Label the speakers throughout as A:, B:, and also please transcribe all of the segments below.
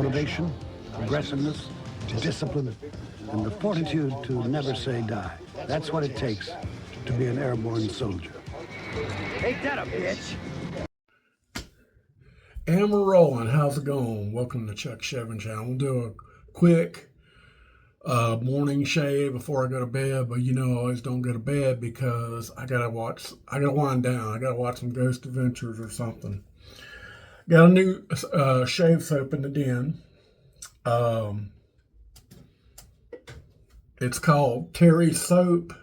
A: motivation, aggressiveness, discipline, and the fortitude to never say die. That's what it takes to be an airborne soldier.
B: Ain't that a bitch?
C: And we're rolling. How's it going? Welcome to Chuck Shaving Channel. We'll do a quick morning shave before I go to bed, but I always don't go to bed because I gotta wind down. I gotta watch some Ghost Adventures or something. Got a new shave soap in the den. It's called Terry Soap.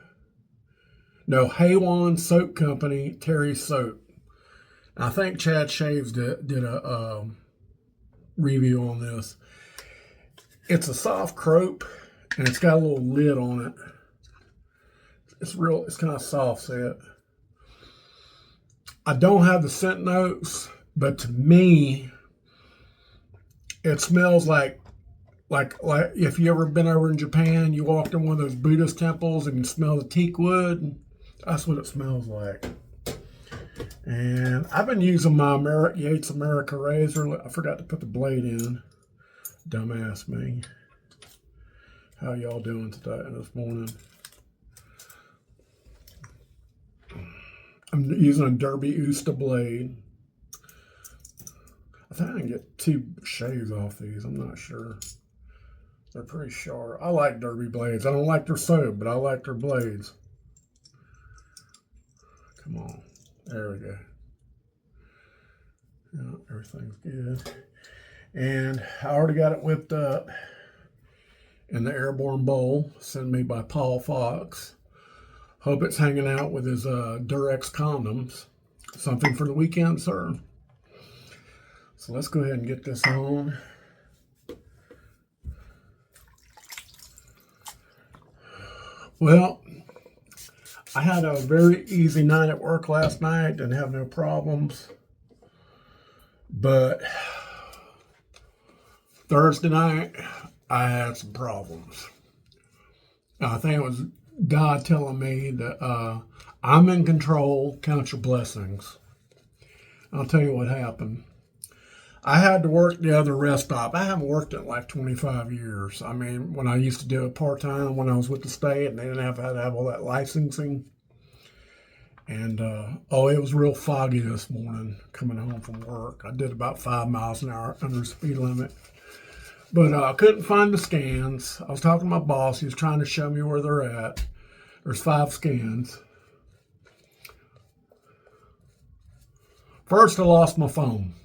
C: No, Haywan Soap Company, Terry Soap. I think Chad Shaves did a review on this. It's a soft crope, and it's got a little lid on it. It's kind of soft set. I don't have the scent notes, but to me, it smells like if you ever been over in Japan, you walked in one of those Buddhist temples and you smell the teak wood. That's what it smells like. And I've been using my Yates America razor. I forgot to put the blade in. Dumbass me. How y'all doing today, this morning? I'm using a Derby Usta blade. I think I can get 2 shaves off these. I'm not sure. They're pretty sharp. I like Derby blades. I don't like their soap, but I like their blades. Come on. There we go. Yeah, everything's good. And I already got it whipped up in the airborne bowl sent me by Paul Fox. Hope it's hanging out with his Durex condoms. Something for the weekend, sir. So let's go ahead and get this on. Well, I had a very easy night at work last night. Didn't have no problems. But Thursday night, I had some problems. I think it was God telling me that I'm in control, count your blessings. I'll tell you what happened. I had to work the other rest stop. I haven't worked it like 25 years. I mean, when I used to do it part-time when I was with the state and they didn't have to have all that licensing. And, it was real foggy this morning coming home from work. I did about 5 miles an hour under the speed limit. But I couldn't find the scans. I was talking to my boss. He was trying to show me where they're at. There's 5 scans. First, I lost my phone.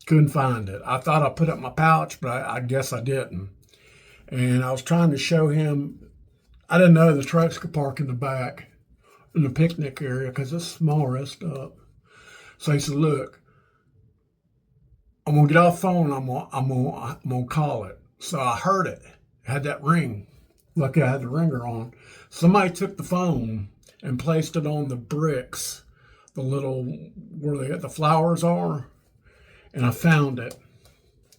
C: Couldn't find it. I thought I put it in my pouch, but I guess I didn't. And I was trying to show him. I didn't know the trucks could park in the back in the picnic area because it's small rest up. So he said, look, I'm going to get off the phone. I'm gonna call it. So I heard it. It had that ring. Lucky I had the ringer on. Somebody took the phone and placed it on the bricks, the little, where the flowers are. And I found it.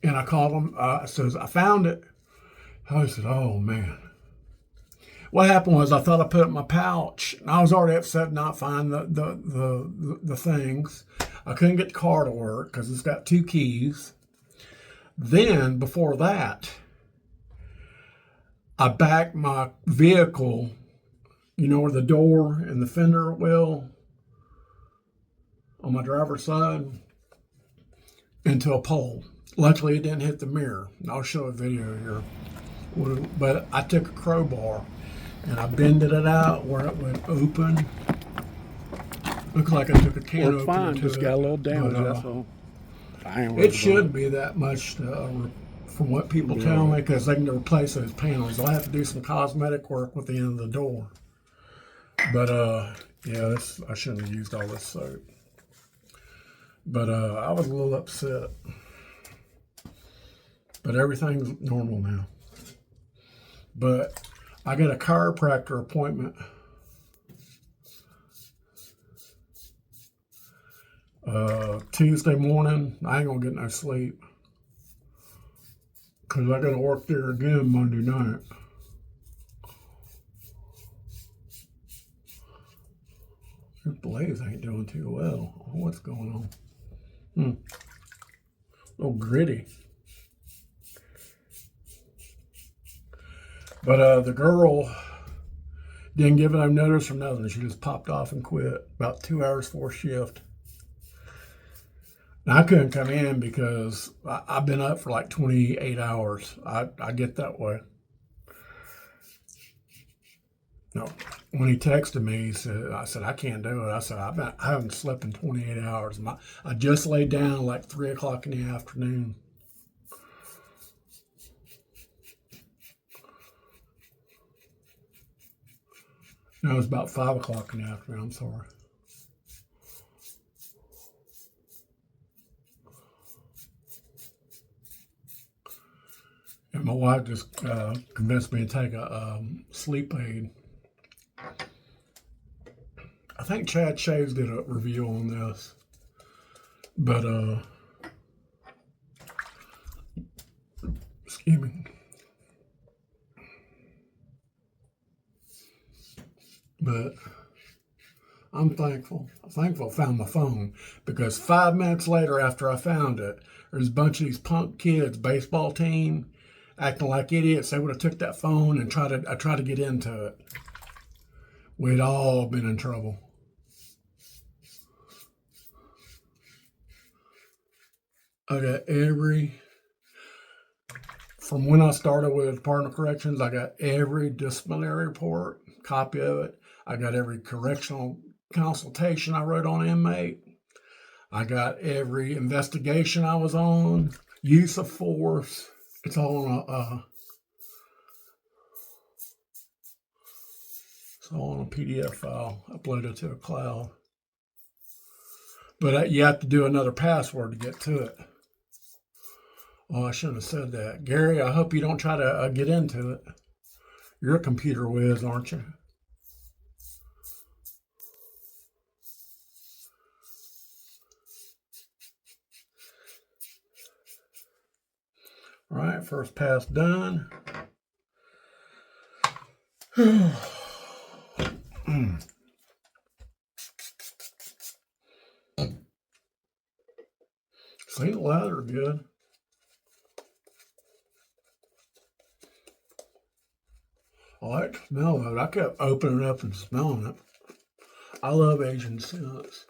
C: And I called him. Says, I found it. I said, oh, man. What happened was I thought I put it in my pouch. And I was already upset not finding the things. I couldn't get the car to work because it's got 2 keys. Then, before that, I backed my vehicle, where the door and the fender well on my driver's side, into a pole. Luckily, it didn't hit the mirror. I'll show a video here. But I took a crowbar and I bended it out where it would open. Looked like I took a can opener.
A: Fine, just got a little damage, that's all.
C: It should be that much from what people tell me, because they can replace those panels. I'll have to do some cosmetic work with the end of the door. But I shouldn't have used all this soap. But I was a little upset. But everything's normal now. But I got a chiropractor appointment Tuesday morning. I ain't gonna get no sleep because I gotta work there again Monday night. This blaze ain't doing too well. What's going on? A little gritty. But the girl didn't give them notice or nothing. She just popped off and quit about 2 hours before shift. Now, I couldn't come in because I've been up for like 28 hours. I get that way. No, when he texted me, I said, I can't do it. I said, I haven't slept in 28 hours. I just laid down like 3 o'clock in the afternoon. No, it was about 5 o'clock in the afternoon. I'm sorry. And my wife just convinced me to take a sleep aid. I think Chad Shaves did a review on this, but excuse me. But I'm thankful. I'm thankful I found my phone, because 5 minutes later after I found it, there's a bunch of these punk kids, baseball team, acting like idiots. They would have took that phone and tried to get into it. We'd all been in trouble. I got from when I started with Department of Corrections, I got every disciplinary report, copy of it. I got every correctional consultation I wrote on an inmate. I got every investigation I was on, use of force. It's all on a PDF file uploaded to a cloud. But you have to do another password to get to it. Oh, I shouldn't have said that. Gary, I hope you don't try to get into it. You're a computer whiz, aren't you? All right, first pass done. St. Lather, good. I like the smell of it. I kept opening it up and smelling it. I love Asian scents.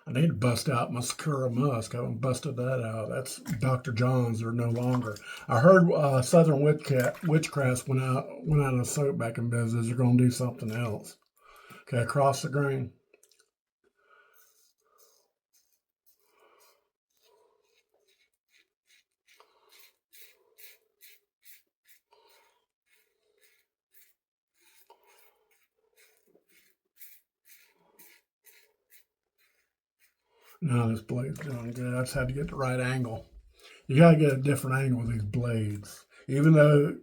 C: I need to bust out my Sakura Musk. I haven't busted that out. That's Dr. John's. They're no longer. I heard Southern Witchcraft went out of soap back in business. They're going to do something else. Okay, across the grain. No, this blade's doing good. I just had to get the right angle. You got to get a different angle with these blades, even though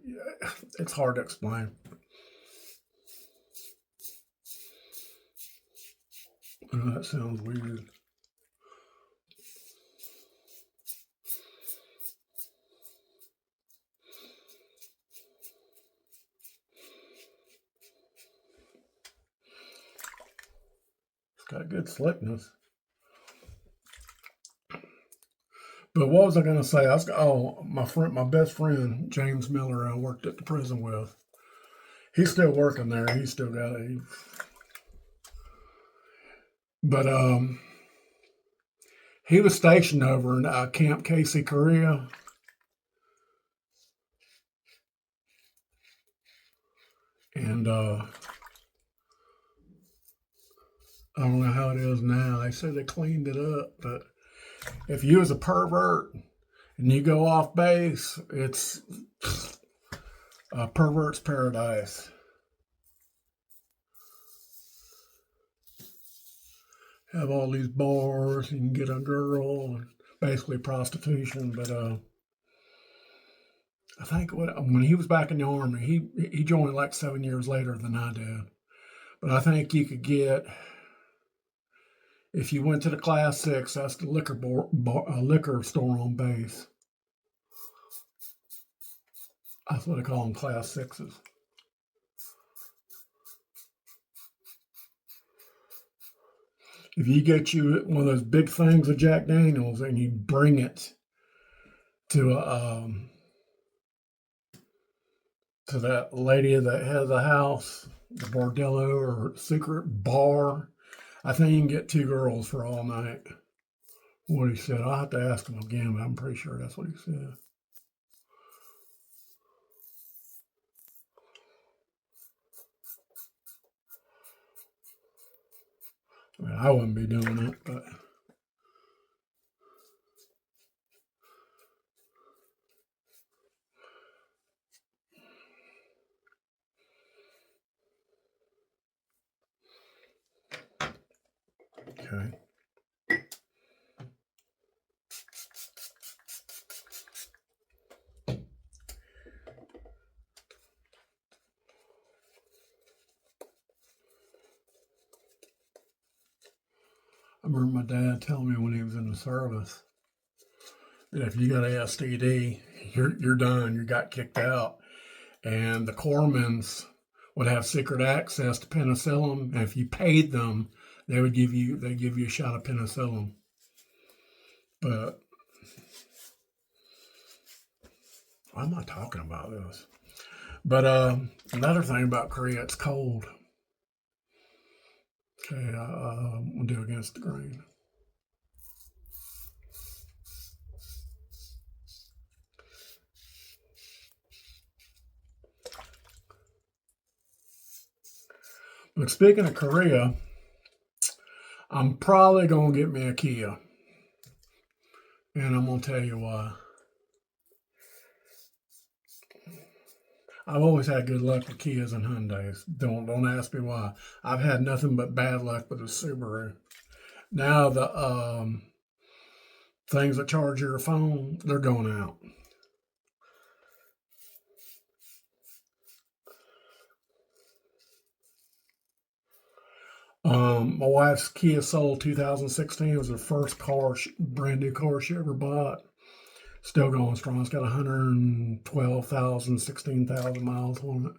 C: it's hard to explain. Oh, that sounds weird. It's got good slickness. But what was I going to say? My best friend, James Miller, I worked at the prison with. He's still working there. He's still got a. But he was stationed over in Camp Casey, Korea. And I don't know how it is now. They said they cleaned it up, but if you was a pervert and you go off base, it's a pervert's paradise. Have all these bars, you can get a girl, basically prostitution. But I think when he was back in the Army, he joined like 7 years later than I did. But I think you could get, if you went to the Class 6, that's the liquor store on base. That's what they call them, Class 6s. If you get you one of those big things of Jack Daniels and you bring it to to that lady that had the house, the bordello or secret bar. I think you can get 2 girls for all night. What he said. I'll have to ask him again, but I'm pretty sure that's what he said. I mean, I wouldn't be doing it, but okay. I remember my dad telling me when he was in the service that if you got an STD, you're done. You got kicked out. And the corpsmen would have secret access to penicillin, and if you paid them, they give you a shot of penicillin. But why am I talking about this? But another thing about Korea, it's cold. Okay, we'll do against the grain. But speaking of Korea, I'm probably going to get me a Kia. And I'm going to tell you why. I've always had good luck with Kias and Hyundais. Don't ask me why. I've had nothing but bad luck with the Subaru. Now the things that charge your phone, they're going out. My wife's Kia Soul 2016 was her first car, brand new car she ever bought. Still going strong. It's got 112,000, 16,000 miles on it.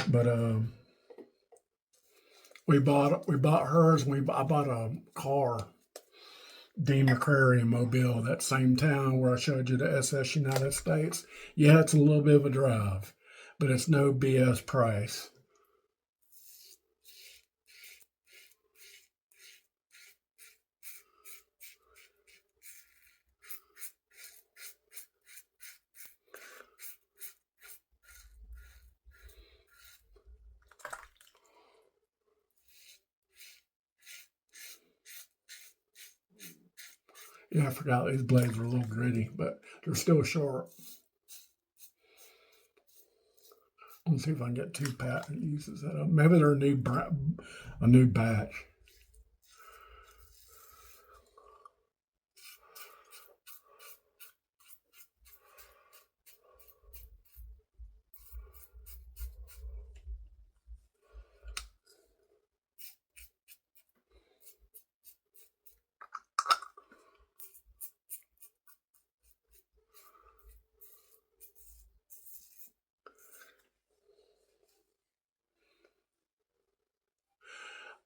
C: But we bought hers. I bought a car, Dean McCrary in Mobile, that same town where I showed you the SS United States. Yeah, it's a little bit of a drive, but it's no BS price. Yeah, I forgot these blades were a little gritty, but they're still sharp. Let's see if I can get 2 patent uses out of them. Maybe they're a new batch.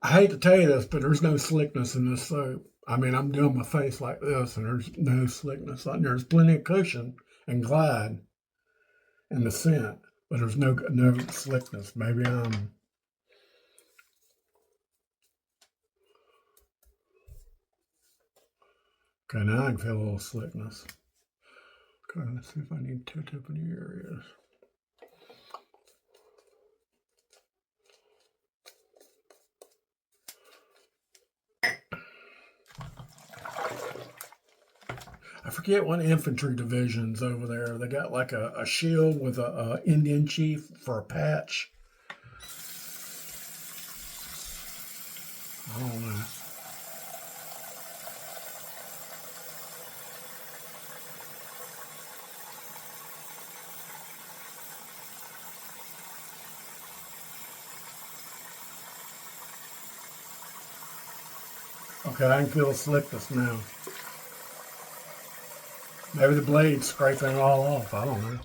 C: I hate to tell you this, but there's no slickness in this soap. I mean, I'm doing my face like this, and there's no slickness. Like, there's plenty of cushion and glide in the scent, but there's no slickness. Maybe I'm. Okay, now I can feel a little slickness. Okay, let's see if I need to tip any areas. I forget what infantry division's over there. They got like a shield with a Indian chief for a patch. I don't know. Okay, I can feel the slickness now. Maybe the blade's scraping it all off. I don't know.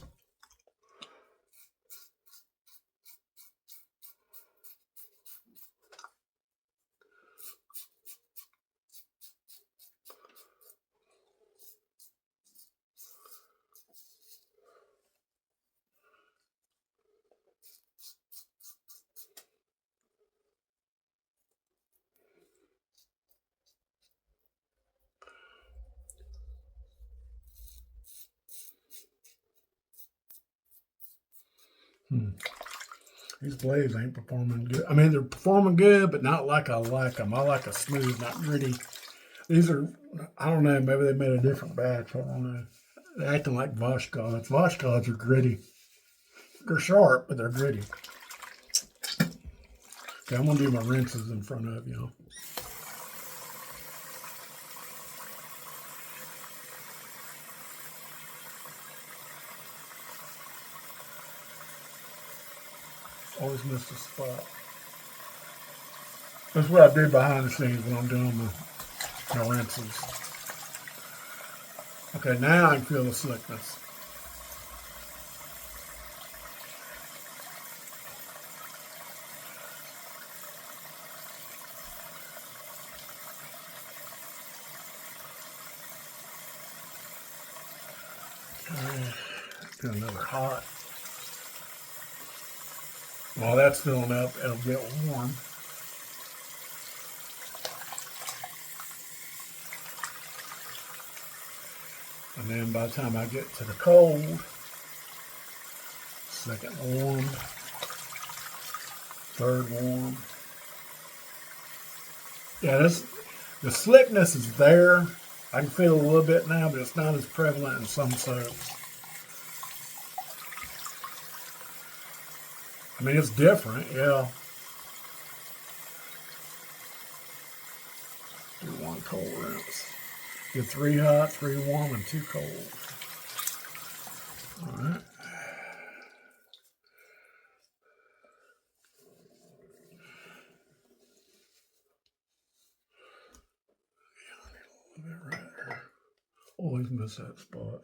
C: These blades ain't performing good. I mean, they're performing good, but not like I like them. I like a smooth, not gritty. These are, I don't know, maybe they made a different batch. I don't know. They're acting like Vashkods. Vashkods are gritty. They're sharp, but they're gritty. Okay, I'm going to do my rinses in front of y'all. Always miss a spot. That's what I do behind the scenes when I'm doing my rinses. Okay, now I can feel the slickness. Okay, do another hot. While that's filling up, it'll get warm. And then by the time I get to the cold, second warm, third warm. Yeah, the slickness is there. I can feel a little bit now, but it's not as prevalent in some soaps. I mean, it's different, yeah. Do one cold rinse. Get 3 hot, 3 warm, and 2 cold. All right. Yeah, I need a little bit right there. Always miss that spot.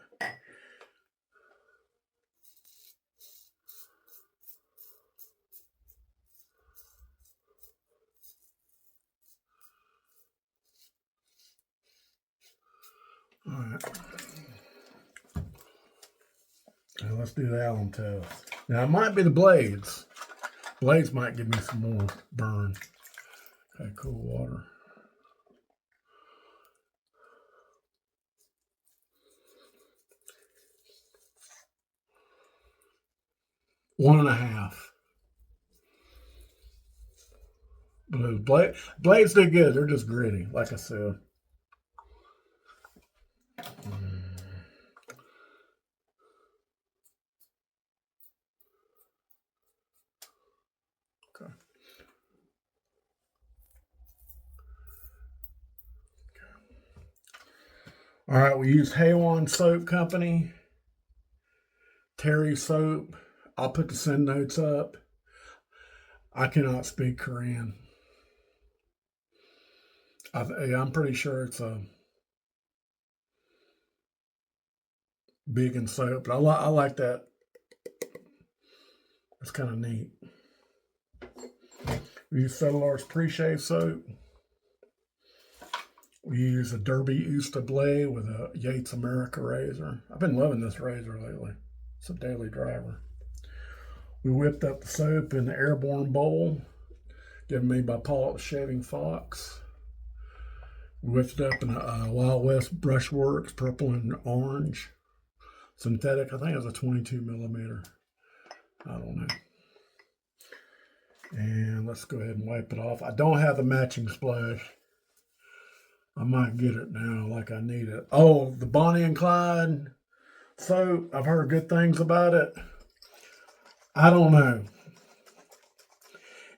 C: All right. Now let's do the Allen test. Now it might be the blades. Blades might give me some more burn. Okay, cool water. One and a half. Blue blades do good. They're just gritty, like I said. Okay. All right, we use Haywan Soap Company. Terry soap. I'll put the send notes up. I cannot speak Korean. I'm pretty sure it's a vegan soap, but I like that. It's kind of neat. We use Cellulose Pre-Shave soap. We use a Derby Usta blade with a Yates America razor. I've been loving this razor lately. It's a daily driver. We whipped up the soap in the Airborne bowl, given me by Paul at the Shaving Fox. We whipped it up in a Wild West Brushworks, purple and orange. Synthetic, I think it was a 22 millimeter. I don't know. And let's go ahead and wipe it off. I don't have the matching splash. I might get it now like I need it. Oh, the Bonnie and Clyde soap. I've heard good things about it. I don't know.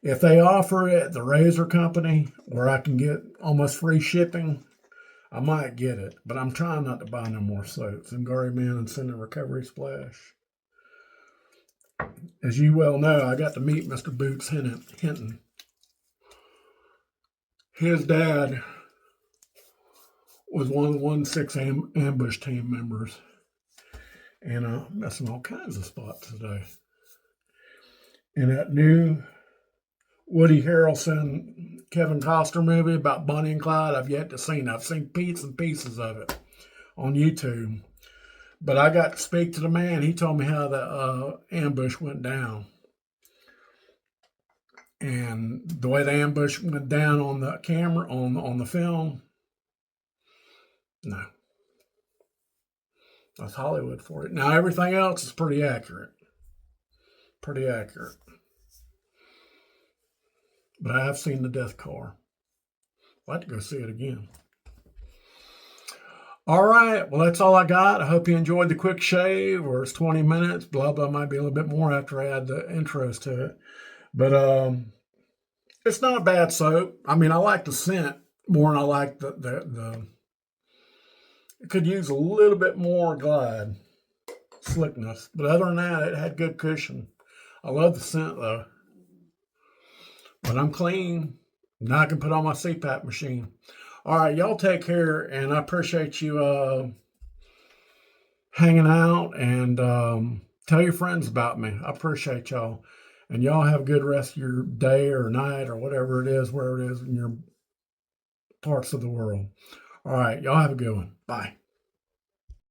C: If they offer it at the razor company where I can get almost free shipping, I might get it. But I'm trying not to buy no more soaps. Ngari Man and Cinnamon Recovery Splash. As you well know, I got to meet Mr. Boots Hinton. His dad was one of the 1-6 ambush team members. And I'm messing all kinds of spots today. In that new Woody Harrelson, Kevin Costner movie about Bonnie and Clyde, I've yet to see. I've seen bits and pieces of it on YouTube. But I got to speak to the man. He told me how the ambush went down. And the way the ambush went down on the camera, on the film, no. That's Hollywood for it. Now, everything else is pretty accurate. Pretty accurate. but I have seen the death car. I'd like to go see it again. All right, well, that's all I got. I hope you enjoyed the quick shave, or it's 20 minutes. Blah, blah, might be a little bit more after I add the intros to it. But it's not a bad soap. I mean, I like the scent more than I like the it could use a little bit more Glide slickness. But other than that, it had good cushion. I love the scent, though. But I'm clean. Now I can put on my CPAP machine. All right, y'all take care, and I appreciate you hanging out, and tell your friends about me. I appreciate y'all. And y'all have a good rest of your day or night or whatever it is, wherever it is in your parts of the world. All right, y'all have a good one. Bye.